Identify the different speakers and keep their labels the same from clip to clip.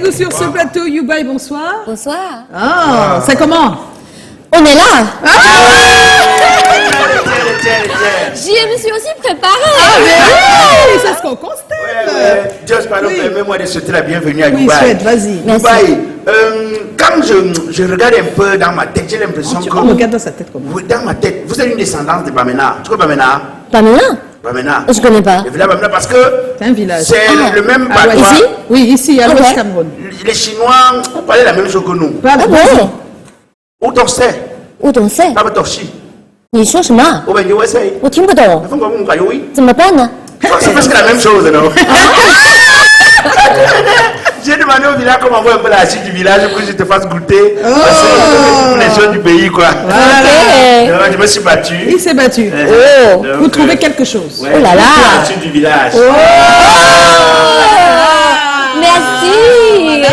Speaker 1: nous sur ce plateau. Youbaï, bonsoir.
Speaker 2: Bonsoir.
Speaker 1: Ah, ça comment?
Speaker 2: On est là. Je me suis aussi préparée.
Speaker 1: Ah, mais oui, c'est ce qu'on constate.
Speaker 3: Just pardon, permets-moi de souhaiter la bienvenue à
Speaker 1: Oui,
Speaker 3: Youbaï.
Speaker 1: souhaite, vas-y.
Speaker 3: Youbaï, quand je regarde un peu dans ma tête, j'ai l'impression que...
Speaker 1: On regarde dans sa tête comment?
Speaker 3: Dans ma tête, vous êtes une descendance de Bamena. Tu connais Bamena?
Speaker 2: Bamena?
Speaker 3: Bamena.
Speaker 2: Je connais pas.
Speaker 3: Le village Bamena, parce que
Speaker 1: C'est un village.
Speaker 3: c'est le même
Speaker 1: Ah, ouais,
Speaker 3: patois.
Speaker 1: ici? Oui, ici, à l'ouest
Speaker 2: Ok.
Speaker 1: Cameroun.
Speaker 3: Les Chinois parlaient la même chose que nous.
Speaker 1: Pas
Speaker 2: Ah
Speaker 1: de
Speaker 2: bon?
Speaker 3: Où t'en sais?
Speaker 2: 我懂事。
Speaker 3: Pas de torchi.
Speaker 2: 你说什么？
Speaker 3: Où ben you say?
Speaker 2: 我听不懂，
Speaker 3: Faut qu'on me oui.
Speaker 2: 怎么办呢？
Speaker 3: C'est presque la même chose, non? J'ai demandé au village comment voir un peu la suite du village pour que je te fasse goûter. Parce que les choses du pays, quoi.
Speaker 2: Ok.
Speaker 3: Alors, je me suis battu.
Speaker 1: Il s'est battu.
Speaker 2: Oh.
Speaker 3: Donc,
Speaker 1: Vous trouvez quelque chose?
Speaker 3: ouais,
Speaker 2: Oh là là.
Speaker 3: La suite du village.
Speaker 2: Merci.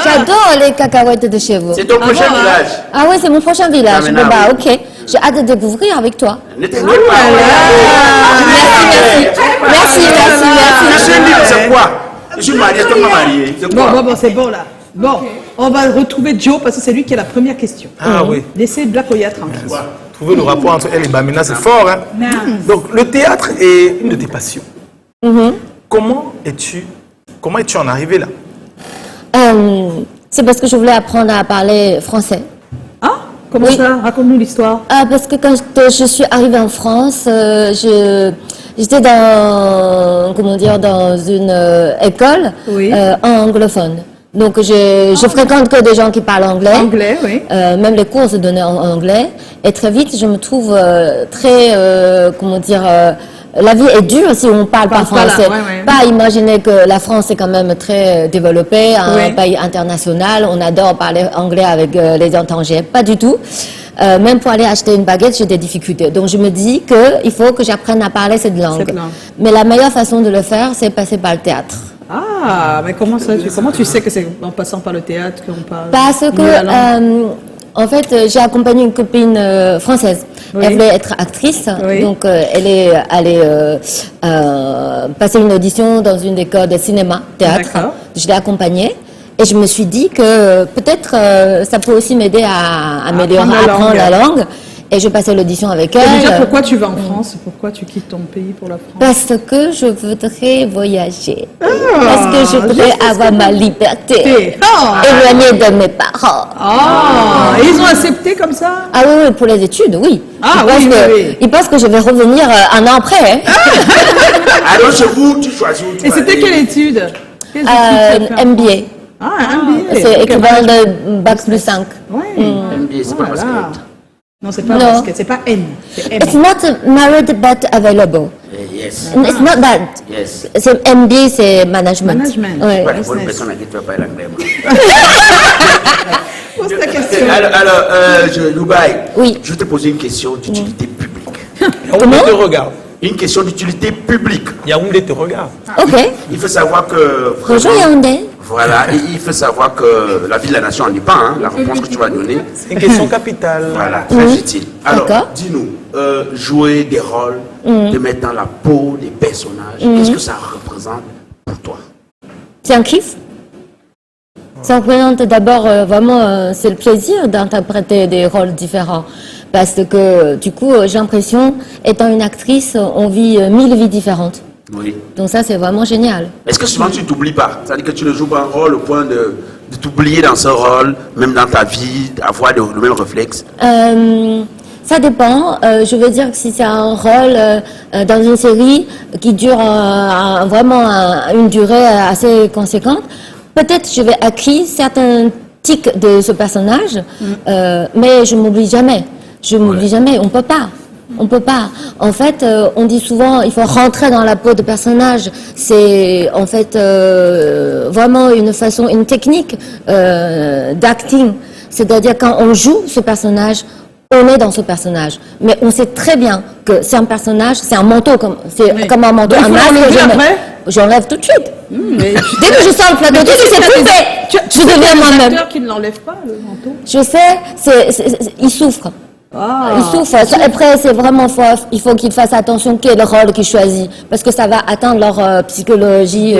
Speaker 2: J'adore les cacahuètes de chez vous.
Speaker 3: C'est ton prochain
Speaker 1: bon, hein?
Speaker 3: village.
Speaker 2: Ah ouais, c'est mon prochain village.
Speaker 3: Bamena,
Speaker 2: Bon, bah
Speaker 3: oui.
Speaker 2: ok. J'ai hâte de découvrir avec toi.
Speaker 3: Ne t'inquiète pas.
Speaker 2: Merci.
Speaker 3: Je suis libre, c'est quoi? Je suis marié, toi marié. C'est quoi?
Speaker 1: Bon, c'est bon là. Bon, on va retrouver Joe parce que c'est lui qui a la première question.
Speaker 4: Ah oui.
Speaker 1: Laissez Black Oya tranquille.
Speaker 4: Trouver le rapport entre elle et Bamena, c'est fort. Hein? Donc, le théâtre est une de tes passions. Comment es-tu en arrivé là?
Speaker 2: C'est parce que je voulais apprendre à parler français.
Speaker 1: Ah, comment
Speaker 2: Oui.
Speaker 1: ça? Raconte-nous l'histoire.
Speaker 2: Parce que quand je suis arrivée en France, j'étais dans une école
Speaker 1: Oui.
Speaker 2: anglophone. Donc je fréquente que des gens qui parlent anglais.
Speaker 1: Anglais, oui.
Speaker 2: Même les cours se donnaient en anglais. Et très vite, je me trouve très, la vie est dure si on parle pas
Speaker 1: Parle pas là,
Speaker 2: français.
Speaker 1: ouais.
Speaker 2: Pas imaginer que la France est quand même très développée, un
Speaker 1: Oui.
Speaker 2: pays international. On adore parler anglais avec les étrangers. Pas du tout. Même pour aller acheter une baguette, j'ai des difficultés. Donc je me dis qu'il faut que j'apprenne à parler cette langue.
Speaker 1: Cette langue.
Speaker 2: Mais la meilleure façon de le faire, c'est passer par le théâtre.
Speaker 1: Ah, mais comment ça? Comment tu sais que c'est en passant par le théâtre qu'on parle?
Speaker 2: Parce
Speaker 1: mieux la langue?
Speaker 2: que, en fait, j'ai accompagné une copine française.
Speaker 1: Oui.
Speaker 2: Elle voulait être actrice,
Speaker 1: Oui.
Speaker 2: donc elle est allée passer une audition dans une école de cinéma, théâtre.
Speaker 1: D'accord.
Speaker 2: Je l'ai accompagnée. Et je me suis dit que peut-être ça peut aussi m'aider à apprendre la langue. Et je passais l'audition avec elle.
Speaker 1: Et déjà, pourquoi tu vas en France? Pourquoi tu quittes ton pays pour la France?
Speaker 2: Parce que je voudrais voyager. Parce que je voudrais avoir ma liberté.
Speaker 1: Ah.
Speaker 2: Éloignée de mes parents.
Speaker 1: Ah, et ils ont accepté comme ça?
Speaker 2: Ah oui, pour les études, oui.
Speaker 1: Ah,
Speaker 2: Ils pensent
Speaker 1: oui,
Speaker 2: que-
Speaker 1: oui.
Speaker 2: Ils pensent que je vais revenir un an après. Hein.
Speaker 3: Alors, chez vous, tu choisis où tu
Speaker 1: Et
Speaker 3: vas
Speaker 1: c'était
Speaker 3: aller.
Speaker 1: quelle étude? Quelles études tu as fait?
Speaker 2: MBA.
Speaker 1: Ah, un MBA.
Speaker 2: C'est
Speaker 1: Ok,
Speaker 2: équivalent de Bac plus 5.
Speaker 1: Ouais.
Speaker 3: MBA, c'est pas parce
Speaker 1: Voilà.
Speaker 3: que...
Speaker 1: Non, c'est pas
Speaker 2: Non.
Speaker 1: basket, c'est pas N, c'est M.
Speaker 2: It's not married but available.
Speaker 3: Yes.
Speaker 2: It's not that.
Speaker 3: Yes.
Speaker 2: C'est MBA, c'est management.
Speaker 1: Management.
Speaker 2: Ouais.
Speaker 3: Voilà, pour une
Speaker 1: business.
Speaker 3: personne à qui tu vas parler anglais.
Speaker 1: Pose ta question.
Speaker 3: Alors, Youbaï,
Speaker 2: Oui.
Speaker 3: je vais te poser une question d'utilité publique.
Speaker 4: Yaoundé te regarde.
Speaker 3: Une question d'utilité publique.
Speaker 4: Yaoundé te regarde.
Speaker 2: Ok.
Speaker 3: Il faut savoir que...
Speaker 2: Bonjour Yaoundé.
Speaker 3: Voilà, et il faut savoir que la vie de la nation en dépend, hein, la réponse que tu vas donner.
Speaker 4: C'est une question capitale.
Speaker 3: Voilà, très utile. Alors,
Speaker 2: D'accord.
Speaker 3: dis-nous, jouer des rôles, te mettre dans la peau des personnages, qu'est-ce que ça représente pour toi?
Speaker 2: C'est un kiff. Ça représente d'abord c'est le plaisir d'interpréter des rôles différents. Parce que du coup, j'ai l'impression, étant une actrice, on vit 1000 vies différentes.
Speaker 3: Oui.
Speaker 2: Donc ça, c'est vraiment génial.
Speaker 3: Est-ce que souvent tu t'oublies pas? C'est-à-dire que tu ne joues pas un rôle au point de t'oublier dans ce rôle, même dans ta vie, avoir le même réflexe?
Speaker 2: Ça dépend. Je veux dire que si c'est un rôle dans une série qui dure vraiment une durée assez conséquente, peut-être je vais acquérir certains tics de ce personnage, mais je m'oublie jamais. Je m'oublie jamais. On peut pas. On peut pas. En fait, on dit souvent, il faut rentrer dans la peau de personnage. C'est en fait vraiment une technique d'acting. C'est-à-dire quand on joue ce personnage, on est dans ce personnage. Mais on sait très bien que c'est un personnage, c'est un manteau, comme un manteau,
Speaker 1: Donc,
Speaker 2: un
Speaker 1: il faut
Speaker 2: masque.
Speaker 1: l'enlever après?
Speaker 2: J'enlève tout de suite.
Speaker 1: Mais
Speaker 2: Dès que je sens le plateau, tout de suite, c'est coupé. Je deviens moi-même.
Speaker 1: acteur qui ne l'enlève pas, le manteau.
Speaker 2: Je sais, il souffre.
Speaker 1: Ah.
Speaker 2: Il souffre. Après, c'est vraiment fort. Il faut qu'ils fassent attention quel rôle qu'ils choisissent. Parce que ça va atteindre leur psychologie.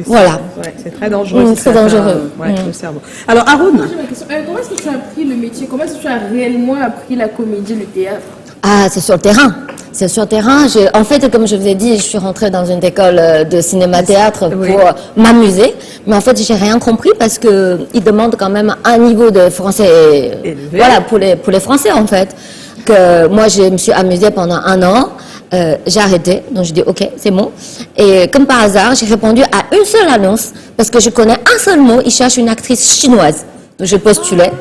Speaker 2: Voilà.
Speaker 1: Ouais, c'est très dangereux.
Speaker 2: C'est très dangereux.
Speaker 1: Le cerveau. Alors, Haroun,
Speaker 5: J'ai ma question. Comment est-ce que tu as appris le métier? Comment est-ce que tu as réellement appris la comédie, le théâtre?
Speaker 2: Ah, c'est sur le terrain. C'est sur le terrain. En fait, comme je vous ai dit, je suis rentrée dans une école de cinéma-théâtre pour m'amuser. Mais en fait, j'ai rien compris parce que ils demandent quand même un niveau de français.
Speaker 1: Élevé.
Speaker 2: Voilà, pour les Français, en fait. Que moi, je me suis amusée pendant 1 an. J'ai arrêté. Donc, j'ai dit, OK, c'est bon. Et comme par hasard, j'ai répondu à une seule annonce parce que je connais un seul mot. Ils cherchent une actrice chinoise. Donc, je postulais.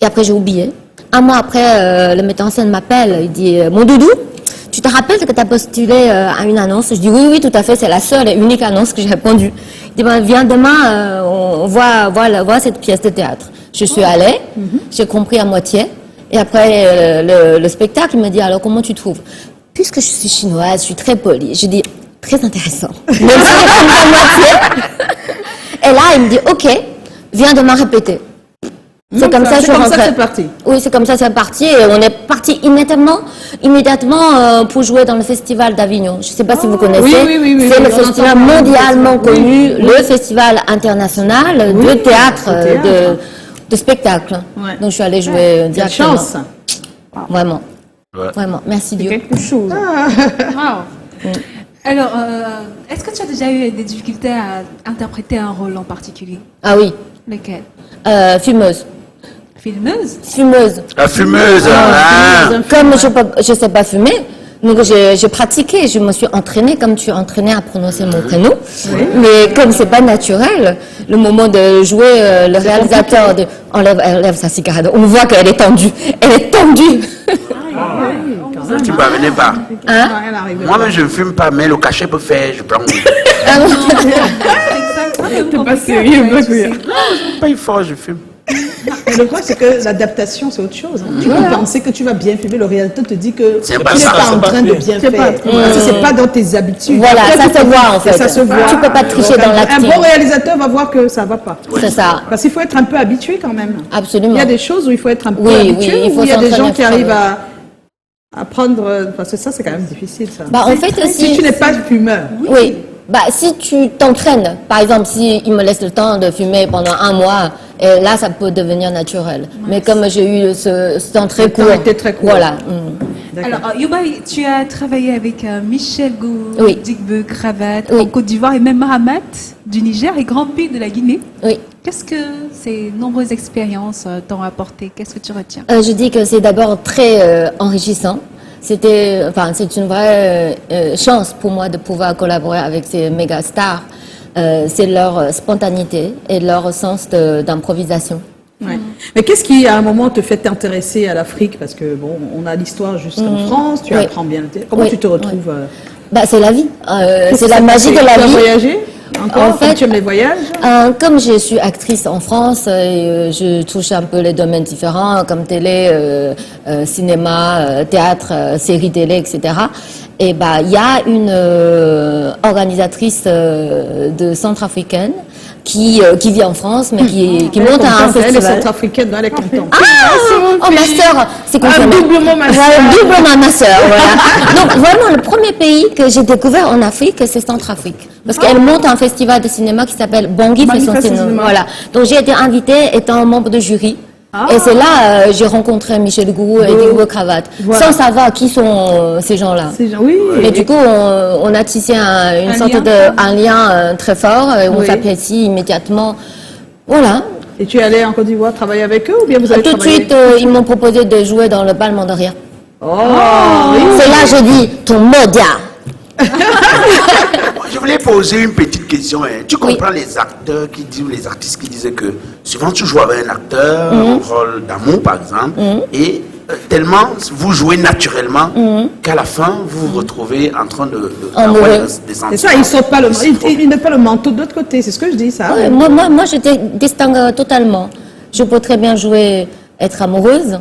Speaker 2: Et après, j'ai oublié. 1 mois après, le metteur en scène m'appelle, il dit « Mon doudou, tu te rappelles que tu as postulé à une annonce ?» Je dis « Oui, oui, tout à fait, c'est la seule et unique annonce que j'ai répondu. » Il dit ben, « Viens demain, on voit cette pièce de théâtre. » Je suis allée, j'ai compris à moitié. Et après, le spectacle, il me dit « Alors, comment tu trouves ?» Puisque je suis chinoise, je suis très polie. Je dis « Très intéressant. » Même si j'ai compris à moitié. Et là, il me dit « Ok, viens demain répéter. » C'est comme ça que
Speaker 1: c'est parti.
Speaker 2: Oui, c'est comme ça c'est parti. Et on est parti immédiatement pour jouer dans le festival d'Avignon. Je ne sais pas si vous connaissez.
Speaker 1: Oui,
Speaker 2: c'est le
Speaker 1: on
Speaker 2: festival
Speaker 1: entend
Speaker 2: mondialement
Speaker 1: parler.
Speaker 2: connu, le festival international de théâtre, de spectacle.
Speaker 1: Ouais.
Speaker 2: Donc je suis allée jouer
Speaker 1: Quelle
Speaker 2: directement.
Speaker 1: chance.
Speaker 2: Vraiment.
Speaker 3: Ouais.
Speaker 2: Vraiment. Merci Dieu.
Speaker 5: Quelque chose.
Speaker 6: Wow. Alors, est-ce que tu as déjà eu des difficultés à interpréter un rôle en particulier?
Speaker 2: Ah oui.
Speaker 6: Lequel?
Speaker 2: Fumeuse.
Speaker 6: Filmeuse?
Speaker 2: Fumeuse.
Speaker 3: La fumeuse. Ah.
Speaker 2: Comme je sais pas fumer, donc j'ai pratiqué, je me suis entraînée comme tu es entraînée à prononcer mon prénom. Mais comme c'est pas naturel, le moment de jouer, le réalisateur enlève sa cigarette. On voit qu'elle est tendue. Elle est tendue.
Speaker 3: Tu ne parvenais pas.
Speaker 2: Hein?
Speaker 3: Moi-même, je ne fume pas, mais le cachet peut faire, je prends.
Speaker 5: T'es pas sérieux,
Speaker 3: Pas fort, je fume.
Speaker 1: Mais le problème, c'est que l'adaptation, c'est autre chose. Tu peux penser que tu vas bien filmer, le réalisateur te dit que
Speaker 3: C'est
Speaker 1: tu
Speaker 3: pas
Speaker 1: n'es
Speaker 3: ça,
Speaker 1: pas
Speaker 3: c'est
Speaker 1: en
Speaker 4: pas
Speaker 1: train de
Speaker 4: bien.
Speaker 1: bien faire. Parce que c'est pas dans tes habitudes.
Speaker 2: Voilà,
Speaker 1: Après,
Speaker 2: ça
Speaker 1: tu
Speaker 2: se
Speaker 1: peux-
Speaker 2: voit en fait.
Speaker 1: Ça se voit.
Speaker 2: Tu peux pas tricher
Speaker 1: Donc,
Speaker 2: dans
Speaker 1: un
Speaker 2: l'acting.
Speaker 1: bon réalisateur va voir que ça va pas.
Speaker 2: C'est ça.
Speaker 1: Parce qu'il faut être un peu habitué quand même.
Speaker 2: Absolument.
Speaker 1: Il y a des choses où il faut être un peu
Speaker 2: Oui,
Speaker 1: habitué,
Speaker 2: oui, il faut
Speaker 1: où il y a des gens
Speaker 2: s'entraîner,
Speaker 1: qui arrivent à prendre... Parce que ça, c'est quand même difficile, ça.
Speaker 2: Bah, en fait,
Speaker 1: Si tu n'es pas fumeur,
Speaker 2: Oui. Bah, si tu t'entraînes, par exemple, si il me laisse le temps de fumer pendant 1 mois, et là, ça peut devenir naturel. Mais comme j'ai eu ce temps très
Speaker 1: Le temps
Speaker 2: court,
Speaker 1: était très court.
Speaker 2: voilà.
Speaker 6: Alors, Yuba, tu as travaillé avec Michel Gou,
Speaker 2: Oui.
Speaker 6: Digbe Cravate
Speaker 2: Oui.
Speaker 6: en Côte d'Ivoire et même Mahamat du Niger et Grand P de la Guinée.
Speaker 2: Oui.
Speaker 6: Qu'est-ce que ces nombreuses expériences t'ont apporté? Qu'est-ce que tu retiens?
Speaker 2: Je dis que c'est d'abord très enrichissant. C'est une vraie chance pour moi de pouvoir collaborer avec ces méga stars. C'est leur spontanéité et leur sens d'improvisation.
Speaker 1: ouais. Mais qu'est-ce qui, à un moment, te fait t'intéresser à l'Afrique? Parce que, bon, on a l'histoire juste en France, tu
Speaker 2: Oui.
Speaker 1: apprends bien le Comment
Speaker 2: Oui.
Speaker 1: tu te retrouves
Speaker 2: Bah, c'est la vie.
Speaker 1: qu'est-ce
Speaker 2: C'est
Speaker 1: que
Speaker 2: la
Speaker 1: ça
Speaker 2: magie
Speaker 1: te
Speaker 2: de
Speaker 1: fait?
Speaker 2: la
Speaker 1: Tu as
Speaker 2: vie.
Speaker 1: voyagé encore?
Speaker 2: En
Speaker 1: Comme
Speaker 2: fait,
Speaker 1: tu aimes les voyages?
Speaker 2: Comme je suis actrice en France, je touche un peu les domaines différents, comme télé, cinéma, théâtre, séries télé, etc. Et bah, il y a une organisatrice de centrafricaine qui vit en France, mais qui
Speaker 1: Elle est
Speaker 2: monte à un
Speaker 1: contente, elle est
Speaker 2: festival.
Speaker 1: centrafricaine, elle est contente.
Speaker 2: Oh, ma sœur, c'est confirmé.
Speaker 5: doublement ma
Speaker 2: Voilà, doublement ma sœur, voilà. Donc, vraiment, le premier pays que j'ai découvert en Afrique, c'est Centrafrique. Parce qu'elle monte un festival de cinéma qui s'appelle Bangui fait son
Speaker 1: fait son
Speaker 2: cinéma.
Speaker 1: cinéma.
Speaker 2: Voilà. Donc, j'ai été invitée étant membre de jury. Et c'est là j'ai rencontré Michel Gou et Digbe Cravate,
Speaker 1: Voilà.
Speaker 2: sans savoir qui sont ces gens-là.
Speaker 1: Ces gens, oui.
Speaker 2: Et du coup, on a tissé un lien très fort, et on
Speaker 1: Oui.
Speaker 2: s'apprécie immédiatement. Voilà.
Speaker 1: Et tu es allé en Côte d'Ivoire travailler avec eux ou bien vous avez
Speaker 2: Tout de
Speaker 1: travaillé?
Speaker 2: suite, ils m'ont proposé de jouer dans le bal Mandaria.
Speaker 1: Oh, oui.
Speaker 2: C'est là que je dis, ton modia.
Speaker 3: Je voulais poser une petite question. Hein. Tu comprends les acteurs qui disent, ou les artistes qui disaient que souvent tu joues avec un acteur, un rôle d'amour par exemple, et tellement vous jouez naturellement qu'à la fin vous vous retrouvez en train
Speaker 2: Amoureux.
Speaker 3: d'avoir des
Speaker 1: C'est
Speaker 3: sentiments.
Speaker 1: ça, ils sautent pas le ils mettent pas le manteau de l'autre côté, c'est ce que je dis, ça.
Speaker 2: Ouais, moi, je distingue totalement. Je peux très bien jouer, être amoureuse.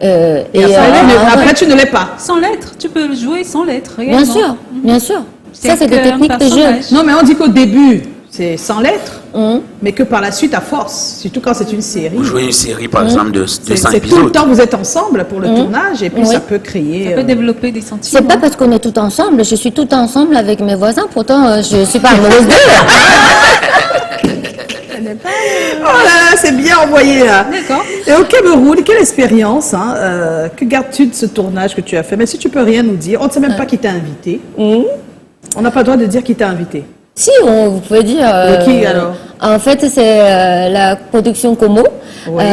Speaker 1: Et après, tu ne l'es pas.
Speaker 6: Sans lettres, tu peux jouer sans lettres.
Speaker 2: Bien sûr, bien sûr. Ça, c'est des techniques de jeu.
Speaker 1: Non, mais on dit qu'au début, c'est sans lettres, mais que par la suite, à force, surtout quand c'est une série,
Speaker 3: Vous jouez une série, par exemple, de 200
Speaker 1: c'est tout le
Speaker 3: épisodes.
Speaker 1: temps vous êtes ensemble pour le tournage et puis
Speaker 2: Oui.
Speaker 1: ça peut créer...
Speaker 6: Ça peut développer des sentiments.
Speaker 2: C'est pas parce qu'on est tout ensemble, je suis tout ensemble avec mes voisins, pourtant je suis pas amoureuse d'eux.
Speaker 1: Oh là là, c'est bien envoyé là.
Speaker 6: D'accord.
Speaker 1: Et au Cameroun, quelle expérience, hein, que gardes-tu de ce tournage que tu as fait? Mais si tu peux rien nous dire, on ne sait même pas qui t'a invité. On n'a pas le droit de dire qui t'a invité.
Speaker 2: Si, vous pouvez dire.
Speaker 1: De qui, alors?
Speaker 2: En fait, c'est la production Como
Speaker 1: Oui.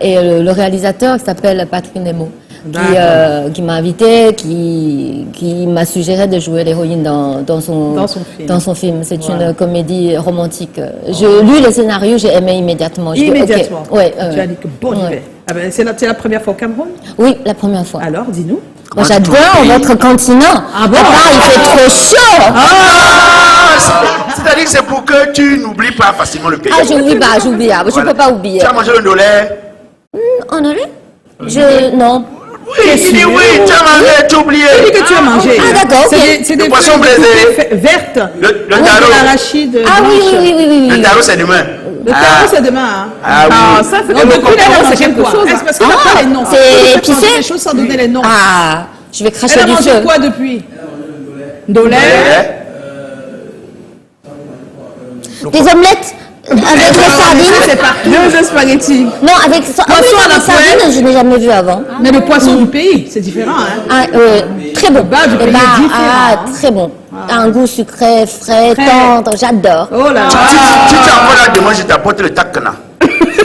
Speaker 2: et le réalisateur qui s'appelle Patrick Nemo. Qui m'a invité, qui m'a suggéré de jouer l'héroïne dans son film. C'est une comédie romantique. J'ai lu le scénario, j'ai aimé immédiatement. J'ai dit,
Speaker 1: Immédiatement.
Speaker 2: ok, ouais,
Speaker 1: Tu as dit que bon, j'y vais. Ah ben, c'est la première fois au Cameroun?
Speaker 2: Oui, la première fois.
Speaker 1: Alors, dis-nous.
Speaker 2: Moi, j'adore votre continent.
Speaker 1: Ah bon?
Speaker 2: Il fait trop chaud.
Speaker 3: C'est-à-dire que c'est pour que tu n'oublies pas facilement le pays.
Speaker 2: Ah, j'oublie pas, j'oublie. Je
Speaker 3: Voilà.
Speaker 2: peux pas oublier.
Speaker 3: Tu as mangé le dollar?
Speaker 2: En Olé? Non.
Speaker 3: Oui, il dit oui, tu as mangé, tu as oublié.
Speaker 1: Tu dis que tu as mangé.
Speaker 2: Ah, d'accord, ok.
Speaker 1: C'est des
Speaker 3: Le poisson
Speaker 1: feuilles de
Speaker 3: braisé.
Speaker 1: coupées vertes.
Speaker 3: Le
Speaker 1: avec
Speaker 3: taro.
Speaker 1: de l'arachide
Speaker 2: Ah oui,
Speaker 1: blanche.
Speaker 2: oui.
Speaker 3: Le tarot, c'est demain.
Speaker 1: Le tarot, c'est demain. Hein.
Speaker 3: Ah oui.
Speaker 1: Ça, c'est depuis là, on sait quelque chose. Est-ce parce qu'on n'a pas les noms?
Speaker 2: C'est
Speaker 1: Parce que
Speaker 2: épicé?
Speaker 1: les choses sans donner les noms.
Speaker 2: Ah, je vais cracher
Speaker 1: Elle a
Speaker 2: du
Speaker 1: mangé
Speaker 2: feu.
Speaker 1: quoi depuis? Dolé.
Speaker 2: Des omelettes avec des sardines.
Speaker 1: C'est partout. Deux spaghettis.
Speaker 2: Non, avec
Speaker 1: Poisson à la
Speaker 2: des sardines, je n'ai jamais vu avant.
Speaker 1: Mais le poisson du pays, c'est différent. Hein.
Speaker 2: Ah, très bon.
Speaker 1: bas du pays est différent.
Speaker 2: Très bon. Un goût sucré, frais, tendre, j'adore.
Speaker 1: Oh là là.
Speaker 3: Si tu es encore là demain, je t'apporte le takana.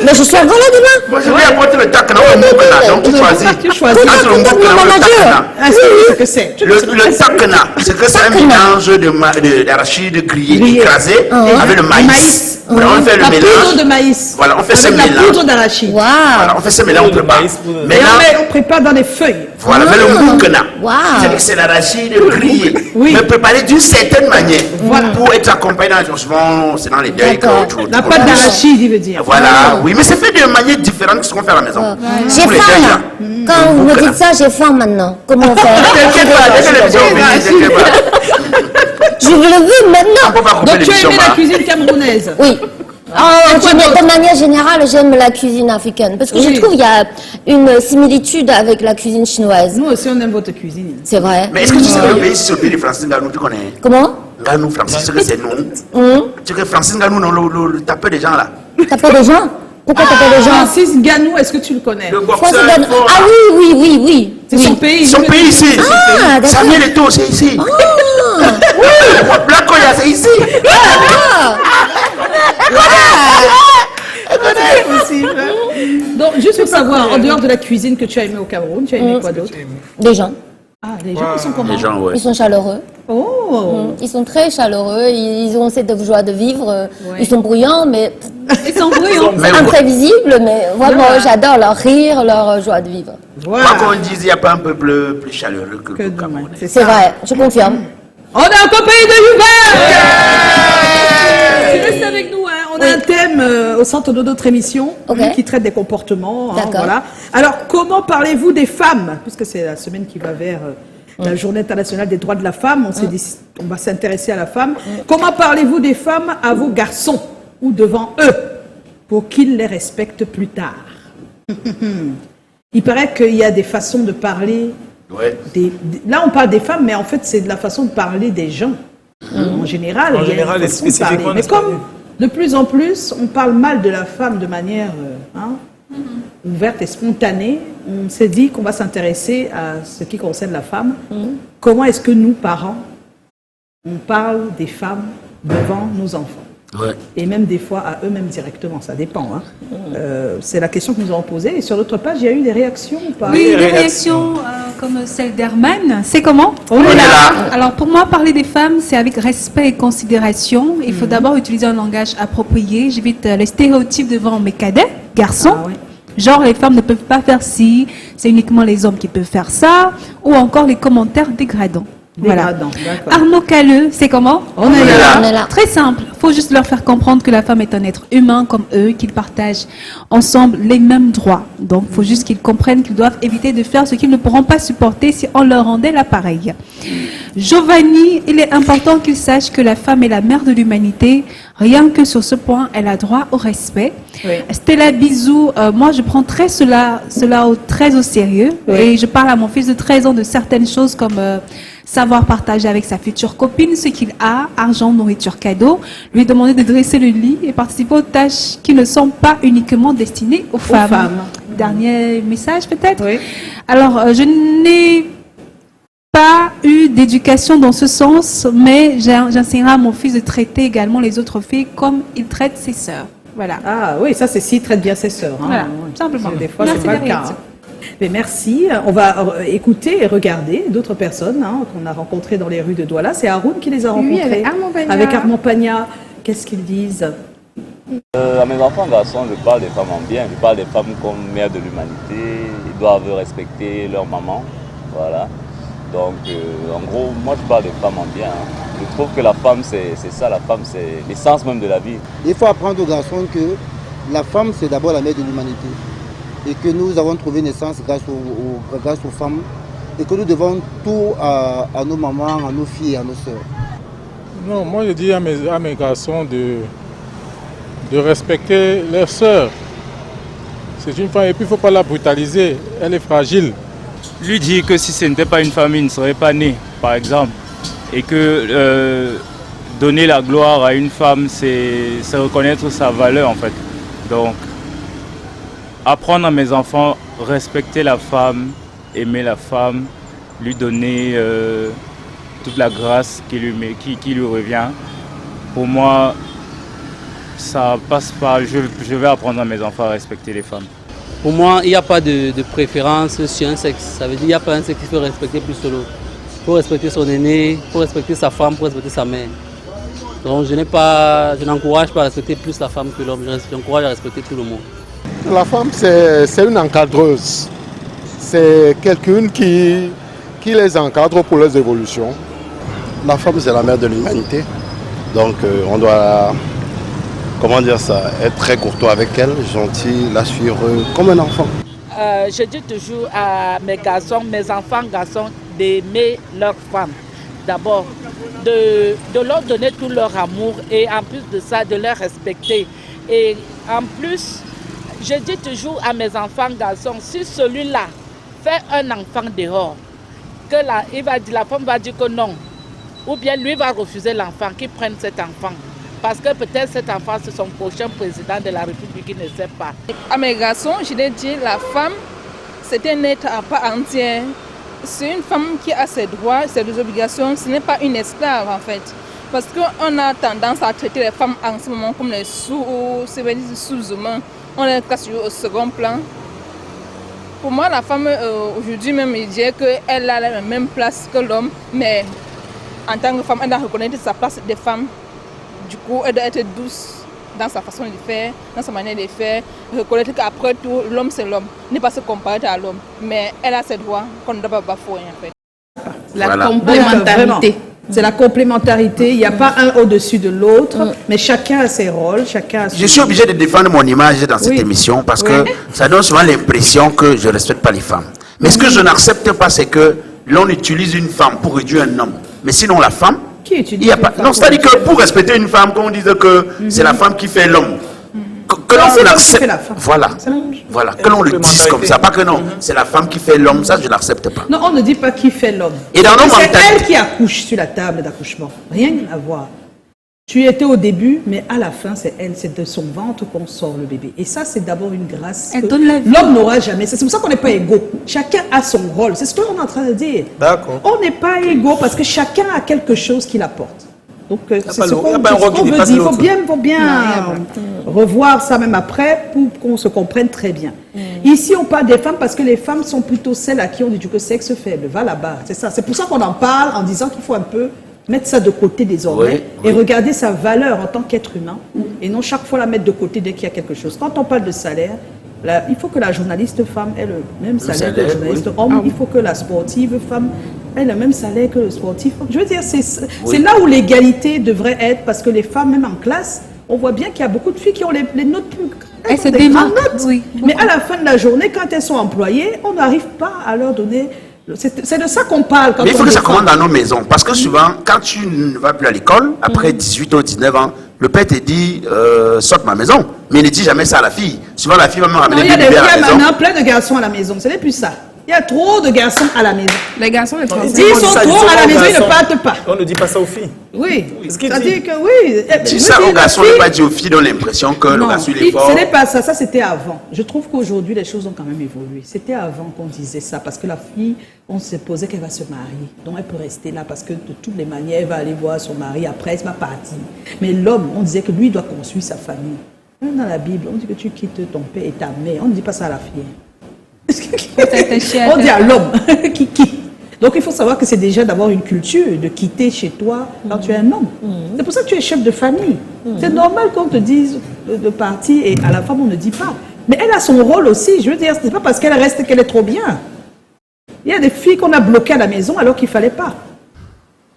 Speaker 2: Mais je suis encore là demain.
Speaker 3: Moi, je vais apporter le takana ou le moukana. Donc, tu choisis.
Speaker 1: Tu choisis.
Speaker 3: Entre le moukana ou le takana.
Speaker 1: Est-ce que tu sais ce que c'est?
Speaker 3: Le takana, c'est que c'est un mélange d'arachide grillé, écrasé avec le maïs. Voilà, on fait le
Speaker 1: La poudre
Speaker 3: mélange.
Speaker 1: de maïs.
Speaker 3: Voilà, on fait ce
Speaker 1: Avec la
Speaker 3: mélange.
Speaker 1: poudre d'arachide.
Speaker 2: Waouh.
Speaker 3: Voilà, on fait ce mélange, on prépare.
Speaker 1: Et
Speaker 3: Maintenant,
Speaker 1: on prépare dans des feuilles.
Speaker 3: voilà, mais le moukana.
Speaker 2: Wow.
Speaker 3: C'est-à-dire que c'est l'arachide grillé.
Speaker 1: Oui.
Speaker 3: Mais préparé d'une certaine manière. Pour être accompagné dans souvent, c'est dans les deuils que
Speaker 2: D'accord.
Speaker 3: tu
Speaker 1: La pâte d'arachide, il veut dire.
Speaker 3: Voilà, oui, mais c'est fait de manière différente de ce qu'on fait à la maison.
Speaker 2: J'ai
Speaker 3: Pour les
Speaker 2: faim
Speaker 3: deuils,
Speaker 2: là. Quand vous me dites ça, j'ai faim maintenant. Comment faire?
Speaker 3: T'inquiète pas, dès que l'émission finit, t'inquiète pas.
Speaker 2: Je le veux
Speaker 3: On
Speaker 2: maintenant.
Speaker 3: peut pas couper
Speaker 1: Donc tu as
Speaker 3: l'émission,
Speaker 1: aimé la
Speaker 3: hein.
Speaker 1: cuisine camerounaise?
Speaker 2: Oui. De manière générale, j'aime la cuisine africaine parce que
Speaker 1: Oui.
Speaker 2: je trouve qu'il y a une similitude avec la cuisine chinoise.
Speaker 1: Nous aussi, on aime votre cuisine.
Speaker 2: C'est vrai.
Speaker 3: Mais est-ce que tu sais que le pays, c'est le pays de Francine Ganou, tu connais?
Speaker 2: Comment?
Speaker 3: Ganou, Francine, c'est que c'est nous. Tu sais que Francine Ganou, non, le tapeur des gens là.
Speaker 2: T'as pas des gens? Pourquoi t'as pas des gens?
Speaker 1: Francis Ganou, est-ce que tu le connais?
Speaker 3: Le
Speaker 2: Francis
Speaker 3: boxeur.
Speaker 2: Ganou.
Speaker 3: fort,
Speaker 2: Ah
Speaker 3: là.
Speaker 2: oui.
Speaker 1: C'est son pays.
Speaker 3: Son pays ici.
Speaker 2: Ah, d'accord.
Speaker 3: Samuel Eto'o, c'est ici. Oui, Black Oya, c'est ici.
Speaker 1: C'est possible. Donc, juste pour savoir, en dehors de la cuisine que tu as aimé au Cameroun, tu as aimé quoi d'autre?
Speaker 2: Des gens.
Speaker 1: Ah, les gens, ils sont comment?
Speaker 3: Les gens, ouais.
Speaker 2: Ils sont chaleureux.
Speaker 1: Oh.
Speaker 2: Ils sont très chaleureux. Ils ont cette joie de vivre.
Speaker 1: Ouais.
Speaker 2: Ils sont bruyants, mais
Speaker 6: Ils sont bruyants.
Speaker 3: Mais
Speaker 2: imprévisibles. Mais vraiment,
Speaker 1: Voilà.
Speaker 2: j'adore leur rire, leur joie de vivre.
Speaker 3: quoi
Speaker 1: Voilà.
Speaker 3: qu'on dise, il n'y a pas un peuple plus chaleureux que
Speaker 1: Que
Speaker 3: le
Speaker 1: demain.
Speaker 3: Cameroun.
Speaker 1: C'est
Speaker 2: C'est
Speaker 1: ça.
Speaker 2: vrai, je confirme.
Speaker 1: On est en compagnie de Hubert. Tu restes avec nous, hein. On a un thème au centre de notre émission
Speaker 2: Ok.
Speaker 1: qui traite des comportements. Hein,
Speaker 2: D'accord.
Speaker 1: voilà. Alors, comment parlez-vous des femmes? Puisque c'est la semaine qui va vers la Journée internationale des droits de la femme, on s'est dit on va s'intéresser à la femme. Comment parlez-vous des femmes à vos garçons ou devant eux pour qu'ils les respectent plus tard? Il paraît qu'il y a des façons de parler.
Speaker 3: Ouais.
Speaker 1: Là, on parle des femmes, mais en fait, c'est de la façon de parler des gens. En général,
Speaker 4: En
Speaker 1: il y a
Speaker 4: général,
Speaker 1: une
Speaker 4: et
Speaker 1: façon de
Speaker 4: spécifiquement
Speaker 1: parler. Mais
Speaker 4: n'est-ce pas
Speaker 1: comme de plus en plus, on parle mal de la femme de manière ouverte et spontanée, on s'est dit qu'on va s'intéresser à ce qui concerne la femme. Comment est-ce que nous, parents, on parle des femmes devant nos enfants?
Speaker 3: Ouais.
Speaker 1: Et même des fois à eux-mêmes directement, ça dépend. Hein. C'est la question que nous avons posée. Et sur l'autre page, il y a eu des réactions ou pas?
Speaker 6: Oui, des
Speaker 4: réactions.
Speaker 6: réactions comme celle d'Herman. C'est comment?
Speaker 1: On est là.
Speaker 6: Alors pour moi, parler des femmes, c'est avec respect et considération. Il faut d'abord utiliser un langage approprié. J'évite les stéréotypes devant mes cadets, garçons.
Speaker 1: Ah oui.
Speaker 6: Genre, les femmes ne peuvent pas faire ci, c'est uniquement les hommes qui peuvent faire ça. Ou encore les commentaires dégradants. Voilà.
Speaker 1: Dégradant, d'accord.
Speaker 6: Arnaud Calleux, c'est comment?
Speaker 1: On est là.
Speaker 2: On est là.
Speaker 6: Très simple. Il faut juste leur faire comprendre que la femme est un être humain comme eux, qu'ils partagent ensemble les mêmes droits. Donc, il faut juste qu'ils comprennent qu'ils doivent éviter de faire ce qu'ils ne pourront pas supporter si on leur rendait l'appareil. Giovanni, il est important qu'ils sachent que la femme est la mère de l'humanité. Rien que sur ce point, elle a droit au respect.
Speaker 1: Oui.
Speaker 6: Stella Bisou, moi je prends cela très au sérieux.
Speaker 1: Oui.
Speaker 6: Et je parle à mon fils de 13 ans de certaines choses comme savoir partager avec sa future copine ce qu'il a, argent, nourriture, cadeau, lui demander de dresser le lit et participer aux tâches qui ne sont pas uniquement destinées aux femmes. Dernier message peut-être.
Speaker 1: Oui.
Speaker 6: Alors, je n'ai pas eu d'éducation dans ce sens, mais j'enseignerai à mon fils de traiter également les autres filles comme il traite ses sœurs. Voilà.
Speaker 1: Ah oui, ça c'est s'il traite bien ses sœurs. Hein.
Speaker 6: Voilà,
Speaker 1: Ouais.
Speaker 6: simplement.
Speaker 1: Des fois,
Speaker 6: Merci
Speaker 1: c'est pas le
Speaker 6: de
Speaker 1: cas.
Speaker 6: réagir.
Speaker 1: Mais merci. On va écouter et regarder d'autres personnes qu'on a rencontrées dans les rues de Douala. C'est Haroun qui les a rencontrées.
Speaker 5: avec Armand Pagna.
Speaker 1: Avec Armand Pagna. Qu'est-ce qu'ils disent?
Speaker 7: À mes enfants garçons, je parle des femmes en bien, je parle des femmes comme mères de l'humanité, ils doivent respecter leur maman, voilà. Donc en gros, moi je parle des femmes en bien. Je trouve que la femme c'est ça, la femme c'est l'essence même de la vie.
Speaker 8: Il faut apprendre aux garçons que la femme c'est d'abord la mère de l'humanité et que nous avons trouvé naissance grâce aux femmes et que nous devons tout à nos mamans, à nos filles et à nos sœurs.
Speaker 9: Non, moi je dis à mes garçons de respecter leurs sœurs. C'est une femme et puis il ne faut pas la brutaliser, elle est fragile.
Speaker 10: Lui dire que si ce n'était pas une femme, il ne serait pas né, par exemple. Et que donner la gloire à une femme, c'est reconnaître sa valeur en fait. Donc, apprendre à mes enfants, respecter la femme, aimer la femme, lui donner toute la grâce qui lui revient. Pour moi, ça passe par... Je vais apprendre à mes enfants à respecter les femmes.
Speaker 11: Pour moi, il n'y a pas de préférence sur un sexe. Ça veut dire qu'il n'y a pas un sexe qu'il faut respecter plus que l'autre. Il faut respecter son aîné, il faut respecter sa femme, il faut respecter sa mère. Donc je n'encourage pas à respecter plus la femme que l'homme, j'encourage à respecter tout le monde.
Speaker 9: La femme, c'est une encadreuse. C'est quelqu'un qui les encadre pour leurs évolutions.
Speaker 12: La femme, c'est la mère de l'humanité. Donc on doit, comment dire ça, être très courtois avec elle, gentil, la suivre comme un enfant.
Speaker 13: Je dis toujours à mes garçons, mes enfants garçons, d'aimer leur femme. D'abord, de leur donner tout leur amour et en plus de ça, de les respecter. Et en plus, je dis toujours à mes enfants garçons, si celui-là fait un enfant dehors, que la femme va dire que non, ou bien lui va refuser l'enfant, qu'il prenne cet enfant. Parce que peut-être cet enfant, c'est son prochain président de la République, il ne sait pas.
Speaker 5: À mes garçons, je leur dis, la femme, c'est un être à part entière. C'est une femme qui a ses droits, ses obligations. Ce n'est pas une esclave, en fait. Parce qu'on a tendance à traiter les femmes en ce moment comme les sous-humains. On les casse au second plan. Pour moi, la femme, aujourd'hui même, il dit qu'elle a la même place que l'homme. Mais en tant que femme, elle doit reconnaître sa place des femmes. Du coup, elle doit être douce dans sa façon de faire, dans sa manière de faire. Reconnaître qu'après tout, l'homme c'est l'homme. Ne pas se comparer à l'homme. Mais elle a ses droits qu'on ne doit pas bafouer en fait.
Speaker 1: La complémentarité. C'est la complémentarité. Il n'y a pas un au-dessus de l'autre, mais chacun a ses rôles, chacun a son...
Speaker 3: Je suis obligé de défendre mon image dans cette émission parce que ça donne souvent l'impression que je ne respecte pas les femmes. Mais ce que je n'accepte pas, c'est que l'on utilise une femme pour réduire un homme. Mais sinon, la femme, il y a pas... Non, c'est-à-dire que pour respecter une femme, comme on disait que c'est la femme qui fait l'homme. Que l'on l'accepte. Voilà, que l'on le dise comme ça. Pas que non, c'est la femme qui fait l'homme, ça je n'accepte pas.
Speaker 1: Non, on ne dit pas qui fait l'homme.
Speaker 3: Et dans nos
Speaker 1: c'est
Speaker 3: mentalités...
Speaker 1: elle qui accouche sur la table d'accouchement. Rien à voir. Tu étais au début, mais à la fin, c'est elle, c'est de son ventre qu'on sort le bébé. Et ça, c'est d'abord une grâce.
Speaker 6: Elle donne la vie.
Speaker 1: L'homme n'aura jamais. C'est pour ça qu'on n'est pas égaux. Chacun a son rôle. C'est ce qu'on est en train de dire.
Speaker 4: D'accord.
Speaker 1: On n'est pas égaux parce que chacun a quelque chose qu'il apporte. Donc, c'est ce qu'on
Speaker 4: veut
Speaker 1: dire. Il faut bien revoir ça même après pour qu'on se comprenne très bien. Ici, on parle des femmes parce que les femmes sont plutôt celles à qui on dit que sexe faible. Va là-bas. C'est ça. C'est pour ça qu'on en parle en disant qu'il faut un peu mettre ça de côté désormais et regarder sa valeur en tant qu'être humain et non chaque fois la mettre de côté dès qu'il y a quelque chose. Quand on parle de salaire, il faut que la journaliste femme ait le même salaire que la journaliste homme. Il faut que la sportive femme ait le même salaire que le sportif. Je veux dire, c'est là où l'égalité devrait être, parce que les femmes, même en classe, on voit bien qu'il y a beaucoup de filles qui ont les notes plus grandes.
Speaker 6: Elles se démarquent, oui.
Speaker 1: Mais à la fin de la journée, quand elles sont employées, on n'arrive pas à leur donner... C'est de ça qu'on parle. Quand
Speaker 3: mais il faut
Speaker 1: on
Speaker 3: que ça
Speaker 1: défend.
Speaker 3: commence dans nos maisons. Parce que souvent, quand tu ne vas plus à l'école, après 18 ou 19 ans, le père te dit saute ma maison. Mais il ne dit jamais ça à la fille. Souvent, la fille va me
Speaker 1: Non,
Speaker 3: ramener
Speaker 1: il y a
Speaker 3: des bébés à la maison.
Speaker 1: maintenant plein de garçons à la maison. Ce n'est plus ça. Il y a trop de garçons à la maison.
Speaker 5: Les garçons, les Français.
Speaker 1: Ils sont trop à la maison, ils ne partent pas.
Speaker 4: On ne dit pas ça aux filles.
Speaker 1: Oui.
Speaker 4: C'est ce qu'il
Speaker 1: C'est-à-dire
Speaker 4: dit.
Speaker 1: que oui.
Speaker 3: Si ça aux garçons, on ne pas dire aux filles, ont l'impression que le garçon il est fort.
Speaker 1: Ce n'est pas ça. Ça, c'était avant. Je trouve qu'aujourd'hui, les choses ont quand même évolué. C'était avant qu'on disait ça. Parce que la fille, on se posait qu'elle va se marier. Donc, elle peut rester là parce que de toutes les manières, elle va aller voir son mari. Après, elle va partir. Mais l'homme, on disait que lui doit construire sa famille. Même dans la Bible, on dit que tu quittes ton père et ta mère. On ne dit pas ça à la fille. On dit à l'homme qui quitte. Donc il faut savoir que c'est déjà d'avoir une culture de quitter chez toi quand tu es un homme. C'est pour ça que tu es chef de famille. C'est normal qu'on te dise de partir et à la femme on ne dit pas. Mais elle a son rôle aussi. Je veux dire, ce n'est pas parce qu'elle reste qu'elle est trop bien. Il y a des filles qu'on a bloquées à la maison alors qu'il ne fallait pas.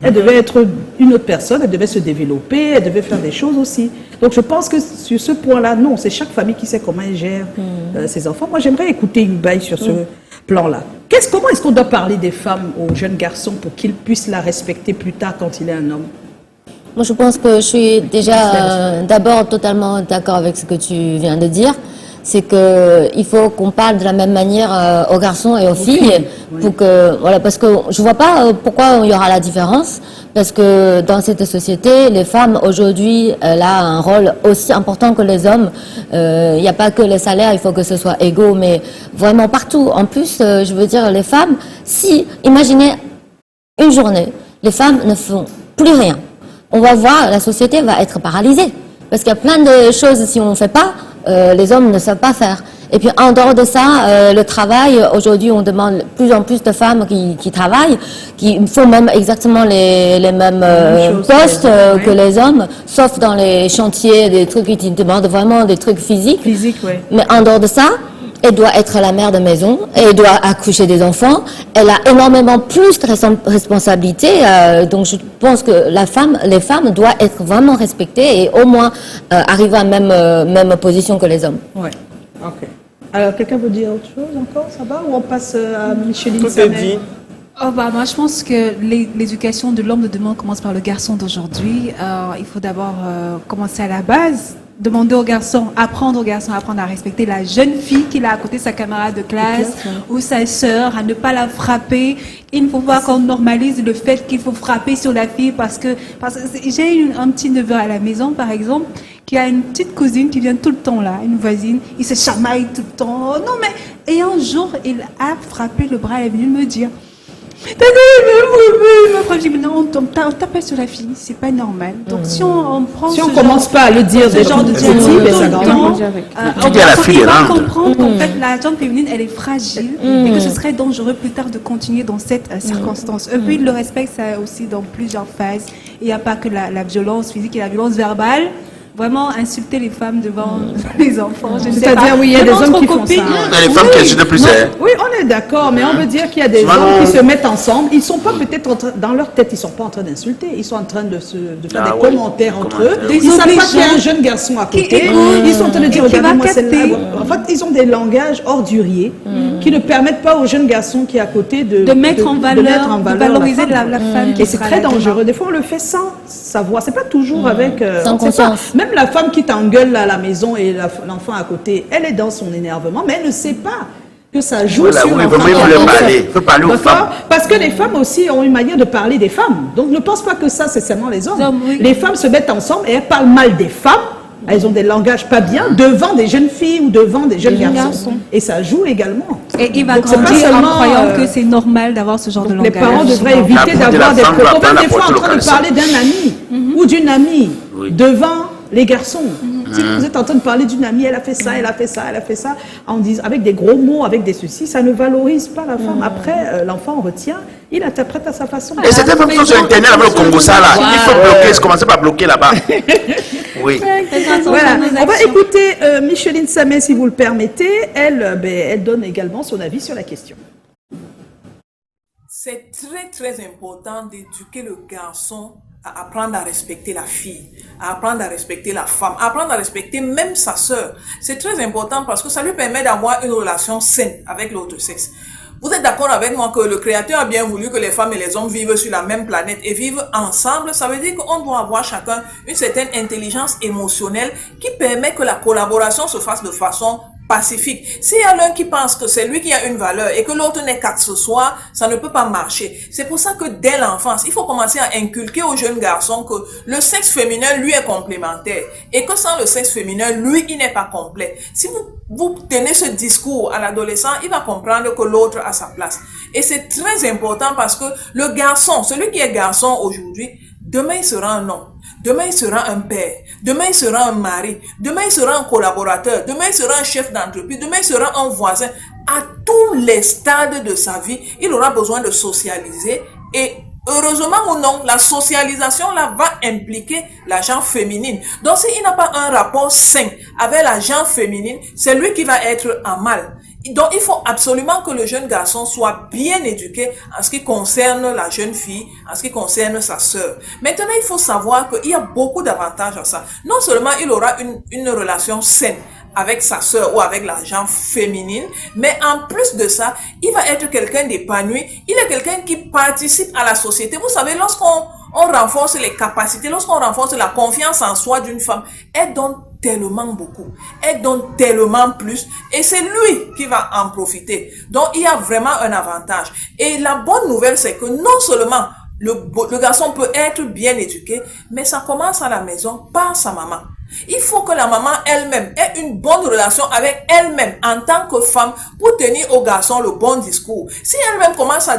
Speaker 1: Elle devait être une autre personne, elle devait se développer, elle devait faire des choses aussi. Donc je pense que sur ce point-là, non, c'est chaque famille qui sait comment elle gère ses enfants. Moi, j'aimerais écouter Yubaï sur ce plan-là. Comment est-ce qu'on doit parler des femmes aux jeunes garçons pour qu'ils puissent la respecter plus tard quand il est un homme?
Speaker 2: Moi, je pense que je suis déjà d'abord totalement d'accord avec ce que tu viens de dire. C'est qu'il faut qu'on parle de la même manière aux garçons et aux filles, pour que, voilà, parce que je vois pas pourquoi il y aura la différence, parce que dans cette société, les femmes aujourd'hui, elles ont un rôle aussi important que les hommes. Il n'y a pas que les salaires, il faut que ce soit égaux, mais vraiment partout. En plus, je veux dire, les femmes, si, imaginez une journée, les femmes ne font plus rien. On va voir, la société va être paralysée, parce qu'il y a plein de choses, si on ne fait pas, les hommes ne savent pas faire. Et puis en dehors de ça, le travail, aujourd'hui on demande de plus en plus de femmes qui travaillent, qui font même exactement les mêmes postes que les hommes, sauf dans les chantiers, des trucs qui demandent vraiment des trucs physiques. Mais en dehors de ça, elle doit être la mère de maison, elle doit accoucher des enfants, elle a énormément plus de responsabilités, donc je pense que les femmes doivent être vraiment respectées et au moins arriver à la même position que les hommes.
Speaker 1: Oui, ok. Alors, quelqu'un veut dire autre chose encore, ça va? Ou on passe à Micheline
Speaker 4: Tout est dit.
Speaker 6: Oh bah, moi, je pense que l'éducation de l'homme de demain commence par le garçon d'aujourd'hui. Il faut d'abord commencer à la base. Demander aux garçons, apprendre à respecter la jeune fille qu'il a à côté de sa camarade de classe ou sa sœur, à ne pas la frapper. Il ne faut pas qu'on normalise le fait qu'il faut frapper sur la fille parce que j'ai un petit neveu à la maison, par exemple, qui a une petite cousine qui vient tout le temps là, une voisine, il se chamaille tout le temps. Oh, non mais, et un jour, il a frappé le bras, elle est venue me dire, je dis, non, on tape pas sur la fille, c'est pas normal. Donc si on prend
Speaker 1: si on commence pas à le dire
Speaker 6: ce genre de dialogue
Speaker 1: on
Speaker 6: va comprendre qu'en fait la gente féminine elle est fragile et que ce serait dangereux plus tard de continuer dans cette circonstance. Et puis le respect, ça aussi dans plusieurs phases. Il n'y a pas que la violence physique et la violence verbale. Vraiment insulter les femmes devant les enfants.
Speaker 1: C'est-à-dire, oui, il y a des hommes qui font ça.
Speaker 3: Il y a des femmes qui insultent plus.
Speaker 1: Oui, on est d'accord, mais on veut dire qu'il y a des hommes qui se mettent ensemble. Ils ne sont pas peut-être dans leur tête, ils ne sont pas en train d'insulter. Ils sont en train de faire des commentaires entre eux. Ils ne savent pas qu'il y a un jeune garçon à côté. Ils sont en train de dire, regardez-moi celle-là. En fait, ils ont des langages orduriers qui ne permettent pas aux jeunes garçons qui est à côté de
Speaker 6: mettre en valeur, de valoriser la femme.
Speaker 1: Et c'est très dangereux. Des fois, on le fait sans savoir. Ce n'est pas toujours avec...
Speaker 2: Sans conscience.
Speaker 1: Même la femme qui t'engueule à la maison et l'enfant à côté, elle est dans son énervement, mais elle ne sait pas que ça joue sur l'enfant.
Speaker 3: Il faut parler aux femmes.
Speaker 1: Parce que les femmes aussi ont une manière de parler des femmes. Donc ne pense pas que ça, c'est seulement les hommes. Les femmes se mettent ensemble et elles parlent mal des femmes. Elles ont des langages pas bien devant des jeunes filles ou devant des jeunes garçons. Et ça joue également.
Speaker 6: Et il va grandir en croyant que c'est normal d'avoir ce genre de langage.
Speaker 1: Les parents devraient éviter d'avoir des propos, même des fois en train de parler d'un ami ou d'une amie devant les garçons. Si vous êtes en train de parler d'une amie, elle a fait ça, elle a fait ça, elle a fait ça, en disant, avec des gros mots, avec des ceci, ça ne valorise pas la femme. Après, l'enfant retient, il interprète à sa façon.
Speaker 3: Et cette information sur Internet avec le Congo, ça là, il faut bloquer, commencer par bloquer là-bas. Oui.
Speaker 1: Voilà. On va écouter Micheline Samé, si vous le permettez. Elle donne également son avis sur la question.
Speaker 14: C'est très important d'éduquer le garçon à apprendre à respecter la fille, à apprendre à respecter la femme, à apprendre à respecter même sa sœur. C'est très important parce que ça lui permet d'avoir une relation saine avec l'autre sexe. Vous êtes d'accord avec moi que le Créateur a bien voulu que les femmes et les hommes vivent sur la même planète et vivent ensemble. Ça veut dire qu'on doit avoir chacun une certaine intelligence émotionnelle qui permet que la collaboration se fasse de façon pacifique. S'il y a l'un qui pense que c'est lui qui a une valeur et que l'autre n'est qu'accessoire, ça ne peut pas marcher. C'est pour ça que dès l'enfance, il faut commencer à inculquer aux jeunes garçons que le sexe féminin, lui, est complémentaire et que sans le sexe féminin, lui, il n'est pas complet. Si vous tenez ce discours à l'adolescent, il va comprendre que l'autre a sa place. Et c'est très important parce que le garçon, celui qui est garçon aujourd'hui, demain il sera un homme. Demain, il sera un père. Demain, il sera un mari. Demain, il sera un collaborateur. Demain, il sera un chef d'entreprise. Demain, il sera un voisin. À tous les stades de sa vie, il aura besoin de socialiser. Et heureusement ou non, la socialisation là va impliquer la genre féminine. Donc, s'il n'a pas un rapport sain avec la genre féminine, c'est lui qui va être en mal. Donc, il faut absolument que le jeune garçon soit bien éduqué en ce qui concerne la jeune fille, en ce qui concerne sa sœur. Maintenant, il faut savoir qu'il y a beaucoup d'avantages à ça. Non seulement il aura une relation saine avec sa sœur ou avec la genre féminine, mais en plus de ça, il va être quelqu'un d'épanoui. Il est quelqu'un qui participe à la société. Vous savez, lorsqu'on renforce les capacités, lorsqu'on renforce la confiance en soi d'une femme, elle donne tellement beaucoup, elle donne tellement plus et c'est lui qui va en profiter. Donc il y a vraiment un avantage. Et la bonne nouvelle, c'est que non seulement le garçon peut être bien éduqué, mais ça commence à la maison par sa maman. Il faut que la maman elle-même ait une bonne relation avec elle-même en tant que femme pour tenir au garçon le bon discours. Si elle-même commence à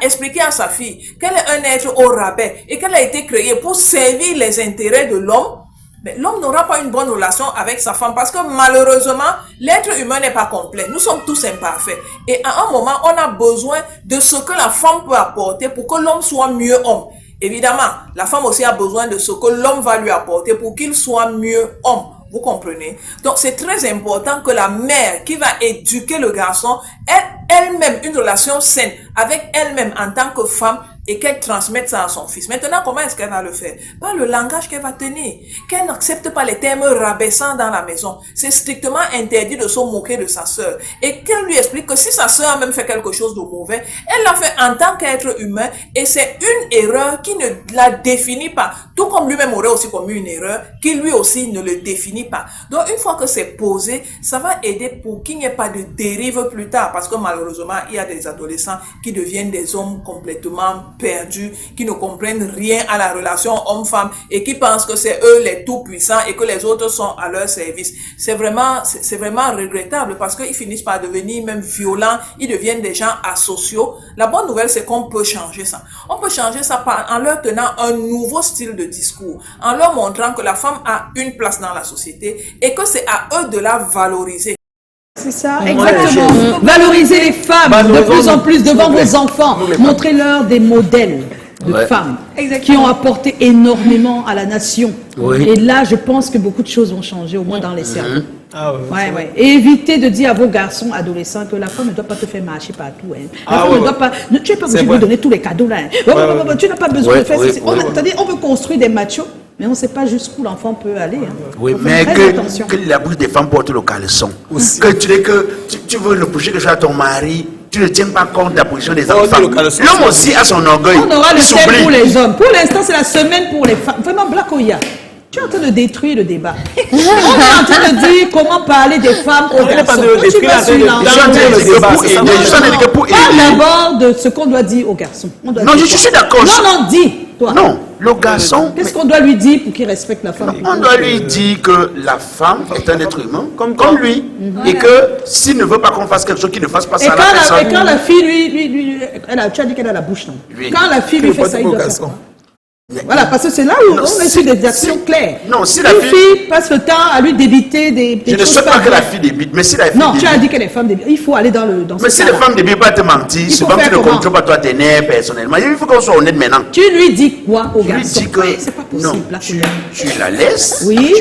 Speaker 14: expliquer à sa fille qu'elle est un être au rabais et qu'elle a été créée pour servir les intérêts de l'homme, mais l'homme n'aura pas une bonne relation avec sa femme parce que malheureusement, l'être humain n'est pas complet. Nous sommes tous imparfaits. Et à un moment, on a besoin de ce que la femme peut apporter pour que l'homme soit mieux homme. Évidemment, la femme aussi a besoin de ce que l'homme va lui apporter pour qu'il soit mieux homme. Vous comprenez? Donc, c'est très important que la mère qui va éduquer le garçon ait elle-même une relation saine avec elle-même en tant que femme et qu'elle transmette ça à son fils. Maintenant, comment est-ce qu'elle va le faire? Par le langage qu'elle va tenir. Qu'elle n'accepte pas les termes rabaissants dans la maison. C'est strictement interdit de se moquer de sa sœur. Et qu'elle lui explique que si sa sœur a même fait quelque chose de mauvais, elle l'a fait en tant qu'être humain et c'est une erreur qui ne la définit pas. Tout comme lui-même aurait aussi commis une erreur qui lui aussi ne le définit pas. Donc, une fois que c'est posé, ça va aider pour qu'il n'y ait pas de dérive plus tard. Parce que malheureusement, il y a des adolescents qui deviennent des hommes complètement perdus, qui ne comprennent rien à la relation homme-femme et qui pensent que c'est eux les tout-puissants et que les autres sont à leur service. C'est vraiment regrettable parce qu'ils finissent par devenir même violents, ils deviennent des gens asociaux. La bonne nouvelle, c'est qu'on peut changer ça. On peut changer ça en leur tenant un nouveau style de discours, en leur montrant que la femme a une place dans la société et que c'est à eux de la valoriser.
Speaker 1: C'est ça, exactement. Valorisez les femmes de plus en plus devant vos enfants. Montrez-leur des modèles de femmes qui ont apporté énormément à la nation. Et là, je pense que beaucoup de choses vont changer, au moins dans les cerveaux. Et évitez de dire à vos garçons, adolescents, que la femme ne doit pas te faire marcher partout. La femme ne doit pas... Tu n'es pas obligé de lui donner tous les cadeaux là. Tu n'as pas besoin de faire ceci. On veut construire des machos. Mais on ne sait pas jusqu'où l'enfant peut aller.
Speaker 3: Oui, mais que la bouche des femmes porte le caleçon. Que tu veux reprocher quelque chose à ton mari, tu ne tiens pas compte de la position des enfants. L'homme aussi a son orgueil.
Speaker 1: On aura le thème pour les hommes. Pour l'instant, c'est la semaine pour les femmes. Vraiment, Black Oya. Tu es en train de détruire le débat. On est en train de dire comment parler des femmes aux garçons. Tu vas sur Parle d'abord de ce qu'on doit dire aux garçons.
Speaker 3: Non, je suis d'accord.
Speaker 1: Non, dis. Toi.
Speaker 3: Non, le garçon...
Speaker 1: Qu'est-ce qu'on doit lui dire pour qu'il respecte la femme?
Speaker 3: On doit lui dire que la femme est un être humain comme lui. Et que s'il ne veut pas qu'on fasse quelque chose, qu'il ne fasse pas ça à la personne.
Speaker 1: Et quand la fille, tu as dit qu'elle a la bouche, non? Quand la fille lui fait ça, il doit faire quoi? Voilà, parce que c'est là où on est sur des actions claires.
Speaker 3: Non, si la
Speaker 1: fille passe le temps à lui débiter des
Speaker 3: je ne sais pas que la fille débite, mais si la fille
Speaker 1: non, tu as dit que les femmes débitent. Il faut aller dans
Speaker 3: mais si les femmes débitent, pas te mentir, souvent tu ne contrôles pas toi tes nerfs personnellement. Il faut qu'on soit honnête maintenant.
Speaker 1: Tu lui dis quoi au garçon?
Speaker 3: Tu lui dis que
Speaker 1: c'est pas possible.
Speaker 3: Non, tu la laisses,
Speaker 1: oui,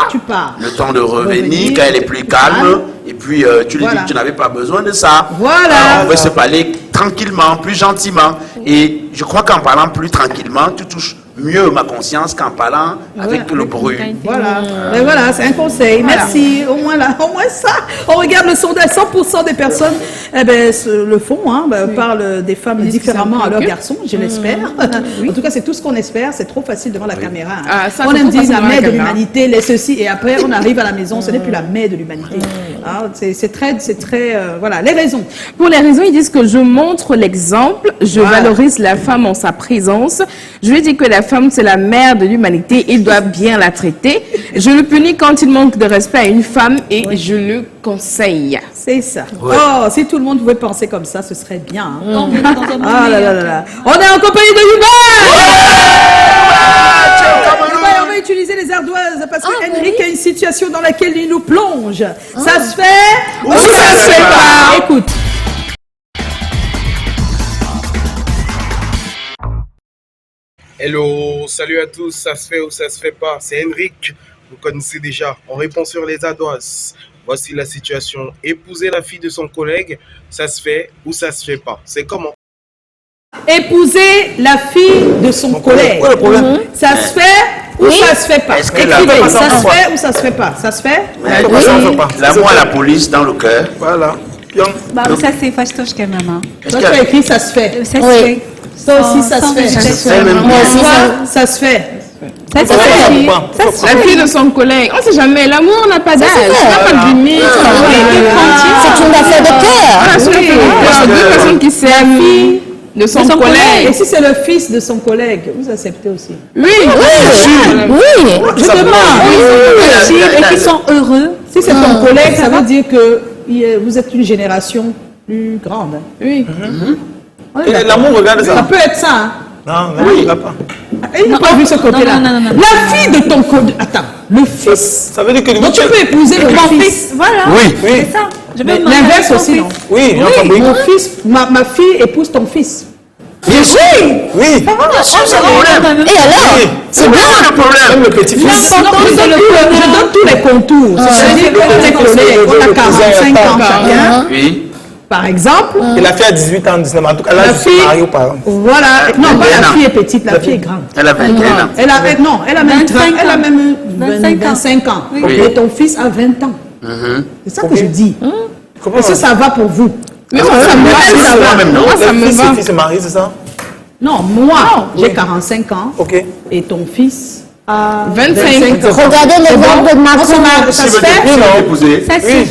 Speaker 3: tu pars, le temps de revenir, quand elle est plus calme, et puis tu lui dis que tu n'avais pas besoin de ça.
Speaker 1: Voilà.
Speaker 3: On veut se parler tranquillement, plus gentiment. Et je crois qu'en parlant plus tranquillement, tu touches mieux ma conscience qu'en parlant avec tout le bruit.
Speaker 1: Voilà, mais voilà, c'est un conseil. Merci. Au moins ça. On regarde le sondage, 100% des personnes le font, parlent des femmes différemment à leurs garçons, je l'espère. En tout cas, c'est tout ce qu'on espère. C'est trop facile devant la caméra. On aime dire la mère de l'humanité, les ceci, et après on arrive à la maison, ce n'est plus la mère de l'humanité. C'est très, voilà, les raisons.
Speaker 15: Pour les raisons, ils disent que je montre l'exemple, je valorise la femme en sa présence. Je lui dis que la femme, c'est la mère de l'humanité, il doit bien la traiter. Je le punis quand il manque de respect à une femme et je le conseille.
Speaker 1: C'est ça. Ouais. Oh, si tout le monde pouvait penser comme ça, ce serait bien. Hein. Ah là là là là. On est en compagnie de Yuba. On va utiliser les ardoises parce que Henrik a une situation dans laquelle il nous plonge. Ça se fait ou ça se fait pas? Écoute.
Speaker 16: Hello, salut à tous, ça se fait ou ça se fait pas, c'est Henrik, vous connaissez déjà, on répond sur les ardoises. Voici la situation, épouser la fille de son collègue, ça se fait ou ça se fait pas, c'est comment?
Speaker 1: Épouser la fille de son collègue,
Speaker 4: quoi le problème?
Speaker 1: Ça se fait ou ça se fait pas? Écrivez, ça se fait ou ça se fait pas? Ça se fait?
Speaker 3: L'amour à la police dans le cœur.
Speaker 4: Voilà.
Speaker 6: Bah, ça c'est fâche-toche quand même. Hein.
Speaker 1: Toi tu as écrit ça se fait.
Speaker 6: Ça se fait.
Speaker 1: Ça aussi, ça se fait.
Speaker 6: Moi aussi,
Speaker 1: ça se fait.
Speaker 15: Ça se fait. La fille de son collègue. On ne sait jamais. L'amour n'a pas d'âge. Ça n'a pas de limite.
Speaker 2: C'est une affaire de cœur.
Speaker 15: C'est deux personnes qui s'aiment. De son collègue.
Speaker 1: Et si c'est le fils de son collègue, vous acceptez aussi?
Speaker 15: Oui.
Speaker 2: Oui.
Speaker 1: Je demande.
Speaker 6: Et qui sont heureux.
Speaker 1: Si c'est ton collègue, ça veut dire que vous êtes une génération plus grande. Oui.
Speaker 4: L'amour, regarde ça.
Speaker 1: Ça peut être ça. Hein.
Speaker 4: Non, oui. Il n'a pas.
Speaker 1: Il n'a pas vu ce côté-là. La fille de ton collègue. Attends, le fils.
Speaker 4: Ça veut dire que
Speaker 1: donc tu peux épouser le fils.
Speaker 6: Voilà.
Speaker 4: Oui.
Speaker 6: C'est ça.
Speaker 1: L'inverse aussi, non?
Speaker 4: Oui.
Speaker 1: Mon fils, ma fille épouse ton fils.
Speaker 3: Bien sûr.
Speaker 4: Oui.
Speaker 3: Ça va, c'est le problème.
Speaker 2: Et alors?
Speaker 3: C'est bien le problème.
Speaker 4: Même le petit-fils.
Speaker 1: Je donne tous les contours. C'est-à-dire que on est collègues, on a 45 ans chacun.
Speaker 3: Oui.
Speaker 1: Par exemple.
Speaker 4: Et la fille a 18 ans, 19 ans. En tout cas, là, je suis marié aux parents.
Speaker 1: Voilà. Non, pas la fille est petite, la fille est grande.
Speaker 3: Elle a 21 ans.
Speaker 1: Elle a même 25 ans. Et ton fils a 20 ans. C'est ça que je dis. Est-ce que ça va pour vous?
Speaker 15: Mais ça me va.
Speaker 4: Ton fils est marié, c'est ça?
Speaker 1: Non, moi, j'ai 45 ans.
Speaker 4: Ok.
Speaker 1: Et ton fils a
Speaker 15: 25 ans.
Speaker 2: Regardez l'exemple de Macron.
Speaker 1: Ça se fait?
Speaker 6: Ça se fait.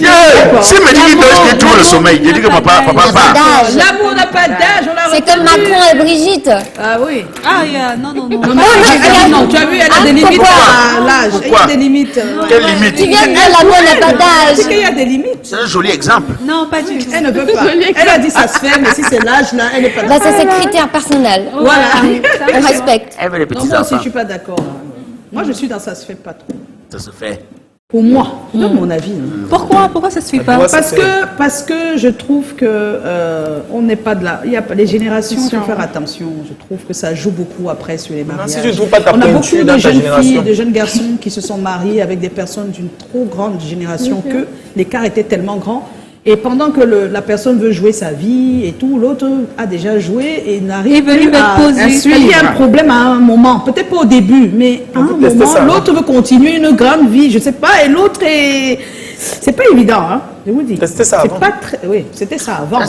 Speaker 3: Si me dit qu'il trouve le sommeil, il dit que papa part.
Speaker 1: L'amour n'a pas d'âge.
Speaker 2: C'est comme Macron et Brigitte.
Speaker 1: Ah oui.
Speaker 6: Non.
Speaker 1: Non, tu as vu, elle a des limites à l'âge. Il y a des limites.
Speaker 3: Quelle limite?
Speaker 2: Tu viens de dire l'amour n'a pas d'âge.
Speaker 1: C'est qu'il y a des limites.
Speaker 3: C'est un joli exemple.
Speaker 6: Non, pas du tout.
Speaker 1: Elle ne veut pas. Elle a dit ça se fait, mais si c'est l'âge là, elle n'est pas
Speaker 2: Bah,
Speaker 1: d'accord.
Speaker 2: ça, c'est critère personnel.
Speaker 1: Voilà.
Speaker 2: On respecte.
Speaker 3: Elle veut les petits
Speaker 1: Moi aussi, je
Speaker 3: enfants.
Speaker 1: ne suis pas d'accord. Moi, je suis dans ça se fait pas trop.
Speaker 3: Ça se fait.
Speaker 1: Pour moi, c'est mon avis. Hein.
Speaker 6: Pourquoi ça se fait pas?
Speaker 1: Parce que je trouve que on n'est pas de là. Il y a les générations, il faut faire attention. Je trouve que ça joue beaucoup après sur les mariages.
Speaker 4: Si tu trouves pas ta
Speaker 1: on a beaucoup
Speaker 4: pointure
Speaker 1: de
Speaker 4: dans ta
Speaker 1: jeunes
Speaker 4: génération.
Speaker 1: filles, de jeunes garçons qui se sont mariés avec des personnes d'une trop grande génération que l'écart était tellement grand. Et pendant que la personne veut jouer sa vie et tout, l'autre a déjà joué et n'arrive plus à suivre. Il y a un problème à un moment, peut-être pas au début, mais à un moment, l'autre veut continuer une grande vie, je sais pas, et l'autre est... C'est pas évident, hein, je vous dis.
Speaker 4: Tester ça avant.
Speaker 1: Oui, c'était ça avant.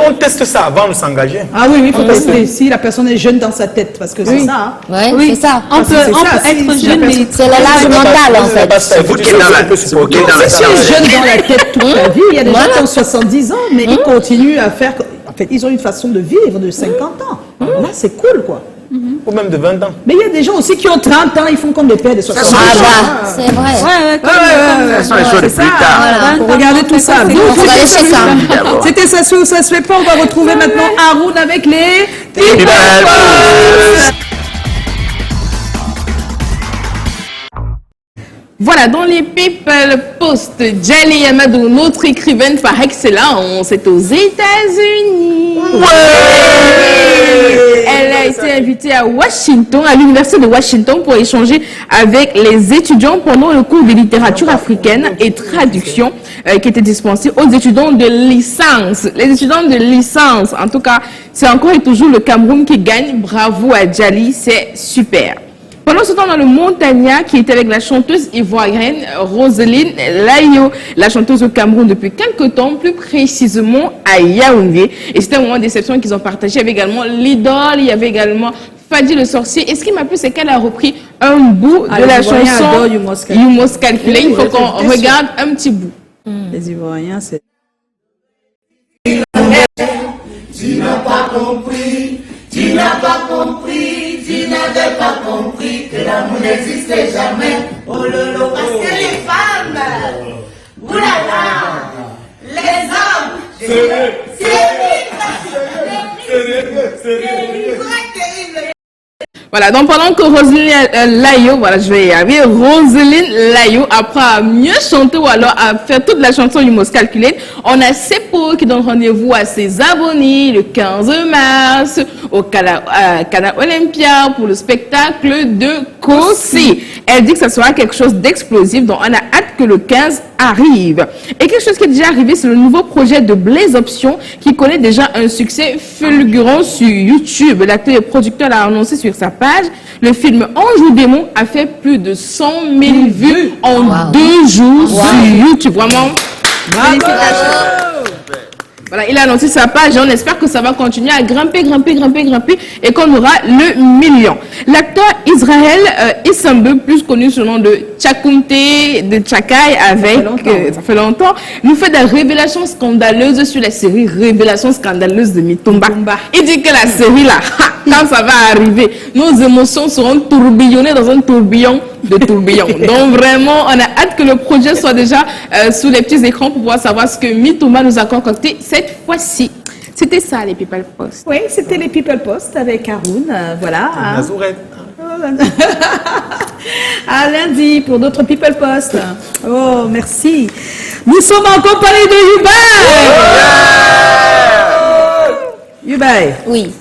Speaker 4: On teste ça avant de s'engager.
Speaker 1: Ah oui, il faut tester si la personne est jeune dans sa tête, parce que c'est ça.
Speaker 2: Hein. Oui, c'est ça.
Speaker 6: On peut être jeune, mais
Speaker 2: c'est l'âge mental en fait.
Speaker 3: C'est vous qui êtes dans la
Speaker 1: Si tu es jeune dans la tête toute ta vie, il y a des gens qui ont 70 ans, mais ils continuent à faire... En fait, ils ont une façon de vivre de 50 ans. Là, c'est cool, quoi.
Speaker 4: Ou même de 20 ans.
Speaker 1: Mais il y a des gens aussi qui ont 30 ans, ils font comme des pères de 60 ans.
Speaker 2: C'est vrai.
Speaker 3: Ce sont les choses de plus tard.
Speaker 1: Pour regarder tout ça. C'était ça se fait pas. On va retrouver maintenant Haroun avec les People Post.
Speaker 15: Voilà, dans les People Post, Djali Amadou, notre écrivaine par excellence, est aux États-Unis. Elle a été invité à Washington, à l'université de Washington, pour échanger avec les étudiants pendant le cours de littérature africaine et traduction qui était dispensé aux étudiants de licence. Les étudiants de licence, en tout cas, c'est encore et toujours le Cameroun qui gagne. Bravo à Djali, c'est super. Pendant ce temps, dans le Montagna, qui était avec la chanteuse ivoirienne Roselyne Layo, la chanteuse au Cameroun depuis quelques temps, plus précisément à Yaoundé. Et c'était un moment de déception qu'ils ont partagé. Il y avait également l'idole, il y avait également Fadi le sorcier. Et ce qui m'a plu, c'est qu'elle a repris un bout de la chanson You Must Calculate. Il faut qu'on regarde un petit bout.
Speaker 1: Les Ivoiriens, c'est...
Speaker 17: Tu n'as pas compris, tu n'as pas compris, tu n'avais pas compris que l'amour n'existait jamais. Oh lolo, parce que les femmes, oulala, les hommes, c'est
Speaker 15: Voilà, donc pendant que Roselyne Layo, voilà, je vais y arriver, Roselyne Layo apprend à mieux chanter ou alors à faire toute la chanson You Must Calculate, on a Sepo qui donne rendez-vous à ses abonnés le 15 mars au Canal Olympia pour le spectacle de Kossi. Elle dit que ça sera quelque chose d'explosif, donc on a hâte que le 15 arrive. Et quelque chose qui est déjà arrivé, c'est le nouveau projet de Blaise Option qui connaît déjà un succès fulgurant sur YouTube. L'acteur et producteur l'a annoncé sur sa page. Le film Ange ou démon a fait plus de 100 000 vues en 2 jours sur YouTube. Vraiment, félicitations. Voilà, il a annoncé sa page et on espère que ça va continuer à grimper et qu'on aura le million. L'acteur Israël Issambe, plus connu sous le nom de Tchakounte de Tchakai ça fait longtemps, nous fait des révélations scandaleuses sur la série Révélations scandaleuses de Mitumba. Il dit que la série là, quand ça va arriver, nos émotions seront tourbillonnées dans un tourbillon de tourbillons. Donc vraiment, on a hâte que le projet soit déjà sous les petits écrans pour pouvoir savoir ce que Mitumba nous a concocté cette fois-ci. C'était ça, les People Post.
Speaker 1: Oui, c'était les People Post avec Haroun. Voilà. À lundi pour d'autres People Post. Oh, merci. Nous sommes en compagnie de Yubaï. Yubaï.
Speaker 2: Oui.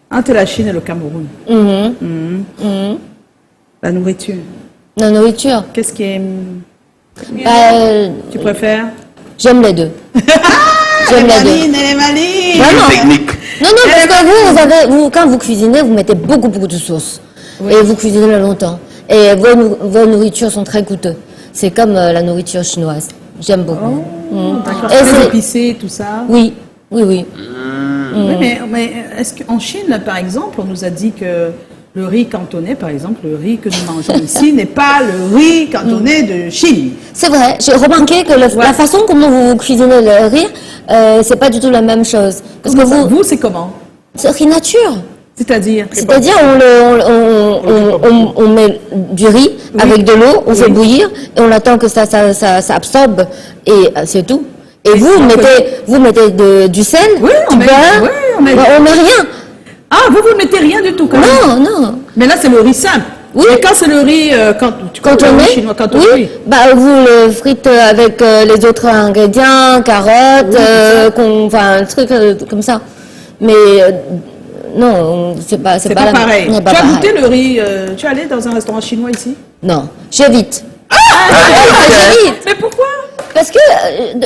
Speaker 1: Entre la Chine et le Cameroun. La nourriture.
Speaker 2: La nourriture.
Speaker 1: Qu'est-ce qui est... tu préfères?
Speaker 2: J'aime les deux. J'aime les deux.
Speaker 1: Elle est maline.
Speaker 3: Technique.
Speaker 2: Non, parce que vous, quand vous cuisinez, vous mettez beaucoup de sauce. Oui. Et vous cuisinez longtemps. Et vos nourritures sont très coûteuses. C'est comme la nourriture chinoise. J'aime beaucoup.
Speaker 1: D'accord. C'est épicé, tout ça.
Speaker 2: Oui.
Speaker 1: Oui, mais est-ce qu'en Chine, par exemple, on nous a dit que le riz cantonais, par exemple, le riz que nous mangeons ici n'est pas le riz cantonais de Chine.
Speaker 2: C'est vrai. J'ai remarqué que la façon comment vous cuisinez le riz, c'est pas du tout la même chose. Parce que
Speaker 1: vous, c'est comment?
Speaker 2: C'est riz nature.
Speaker 1: C'est-à-dire
Speaker 2: on met du riz avec de l'eau, on fait bouillir et on attend que ça absorbe et c'est tout. Et vous mettez du sel, du beurre, on met rien.
Speaker 1: Ah, vous mettez rien du tout quand
Speaker 2: même. Non.
Speaker 1: Mais là, c'est le riz simple. Oui. Et quand c'est le riz cantonais,
Speaker 2: vous le frites avec les autres ingrédients, carottes, un truc comme ça. Mais non, c'est pas
Speaker 1: pareil. Tu as goûté le riz, tu es allé dans un restaurant chinois ici?
Speaker 2: Non, j'évite.
Speaker 1: J'évite. Mais pourquoi?
Speaker 2: Parce que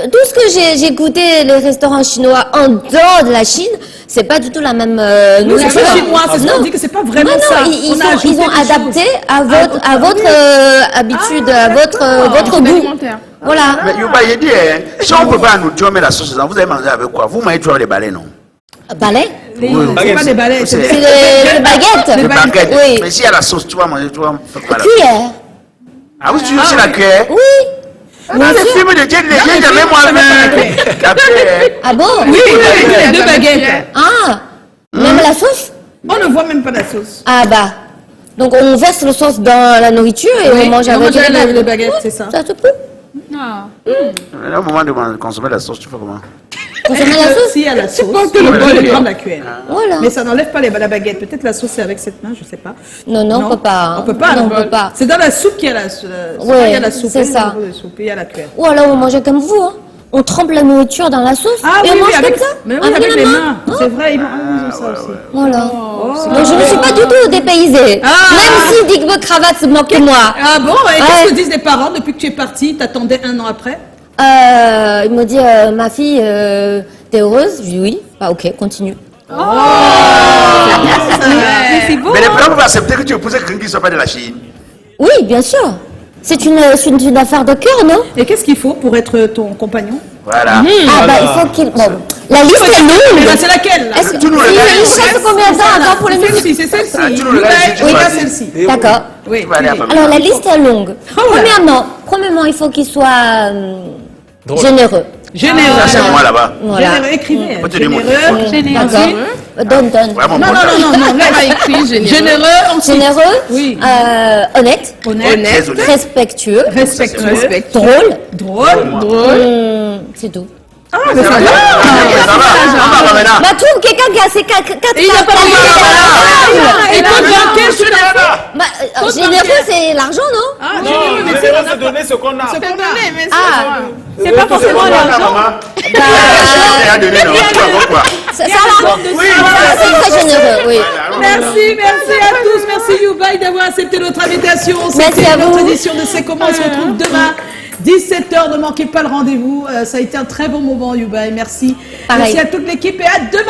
Speaker 2: tout ce que j'ai goûté les restaurants chinois en dehors de la Chine, c'est pas du tout la même nourriture.
Speaker 1: C'est pas chinois, c'est ce qu'on dit que c'est pas vraiment ça.
Speaker 2: Ils ont adapté à votre habitude, à votre goût. Voilà.
Speaker 3: Mais il dit, si on peut pas nous tuer la sauce, vous allez manger avec quoi? Vous mangez toujours les balais, non?
Speaker 2: Balais?
Speaker 1: C'est pas des balais,
Speaker 2: c'est des baguettes.
Speaker 3: Des baguettes.
Speaker 2: Oui.
Speaker 3: Mais s'il y a la sauce, tu vas manger, tu vas faire quoi là?
Speaker 2: Cuillère.
Speaker 3: Ah oui, tu utilises la cuillère?
Speaker 2: Oui.
Speaker 3: Dans les films de Dieu, jamais moi-même.
Speaker 2: Ah bon?
Speaker 1: Oui, les deux baguettes.
Speaker 2: Ah, même la sauce?
Speaker 1: On ne voit même pas la sauce.
Speaker 2: Ah bah. Donc on verse la sauce dans la nourriture et on mange avec
Speaker 1: les baguettes, c'est ça.
Speaker 2: Ça te plaît?
Speaker 1: Non.
Speaker 3: Là, au moment de consommer la sauce, tu fais comment?
Speaker 2: Consommer la sauce?
Speaker 1: S'il y a la sauce, on peut prendre la cuillère.
Speaker 2: Voilà.
Speaker 1: Mais ça n'enlève pas la baguette. Peut-être la sauce c'est avec cette main, je sais pas.
Speaker 2: Non, on peut pas.
Speaker 1: On peut pas.
Speaker 2: Non, on peut pas.
Speaker 1: C'est dans la soupe qu'il y a la soupe.
Speaker 2: Oui,
Speaker 1: il y a la soupe.
Speaker 2: c'est ça.
Speaker 1: Il y a la cuillère.
Speaker 2: Ou alors on mange comme vous. Hein. on trempe la nourriture dans la sauce
Speaker 1: Ah
Speaker 2: et
Speaker 1: oui,
Speaker 2: on mange
Speaker 1: oui, avec,
Speaker 2: comme ça.
Speaker 1: mais oui, avec les mains. C'est vrai, ils ont ça aussi.
Speaker 2: Voilà. Donc je ne suis
Speaker 1: Oh.
Speaker 2: pas du tout dépaysée. Même si Dick Cravate se moque de moi.
Speaker 1: Ah bon, et qu'est-ce que disent les parents depuis que tu es partie? T'attendais un an après?
Speaker 2: Ils m'ont dit, ma fille, t'es heureuse? Je dis oui. Ah ok, continue.
Speaker 1: Oh.
Speaker 3: Mais les parents vont accepter que tu épouses quelqu'un qui ne soit pas de la Chine.
Speaker 2: Oui, bien sûr. C'est une affaire de cœur, non?
Speaker 1: Et qu'est-ce qu'il faut pour être ton compagnon?
Speaker 3: Voilà.
Speaker 2: Ah bah il faut qu'il... Bon, la liste est longue.
Speaker 1: C'est laquelle là?
Speaker 2: Est-ce que il cherche combien de temps avant pour les
Speaker 1: Celle-ci, c'est celle-ci.
Speaker 2: Oui,
Speaker 1: celle-ci.
Speaker 2: D'accord.
Speaker 1: Oui.
Speaker 2: Alors la liste est longue. Premièrement, il faut qu'il soit généreux.
Speaker 1: Généreux.
Speaker 3: Ça, c'est moi là-bas.
Speaker 2: Voilà.
Speaker 1: Généreux, écrivez.
Speaker 2: Généreux. D'accord. Donne.
Speaker 3: Vraiment,
Speaker 1: Non, là,
Speaker 15: Elle a écrit généreux.
Speaker 1: Généreux, ensuite.
Speaker 2: Généreux.
Speaker 1: Oui.
Speaker 2: Honnête.
Speaker 1: Honnête.
Speaker 2: Respectueux.
Speaker 1: Drôle.
Speaker 2: C'est tout.
Speaker 1: Ah, mais ça va.
Speaker 3: Ça va maintenant.
Speaker 2: Bah, trouve quelqu'un qui a ces quatre
Speaker 1: Il n'a pas
Speaker 2: qualités.
Speaker 1: Et toi, quel tu
Speaker 2: Bah, généreux, c'est l'argent, non?
Speaker 1: Ah,
Speaker 4: Non,
Speaker 1: mais
Speaker 4: c'est se donner ce qu'on a.
Speaker 6: C'est pas forcément l'argent.
Speaker 3: C'est à donner, non? Quoi?
Speaker 2: Ça va. C'est très généreux, oui.
Speaker 1: Merci à tous. Merci Youbaï d'avoir accepté notre invitation.
Speaker 2: Merci à vous.
Speaker 1: Notre édition de C'est comment on se retrouve demain. 17h, ne manquez pas le rendez-vous. Ça a été un très bon moment, Youbaï. Merci.
Speaker 2: Pareil.
Speaker 1: Merci à toute l'équipe et à demain.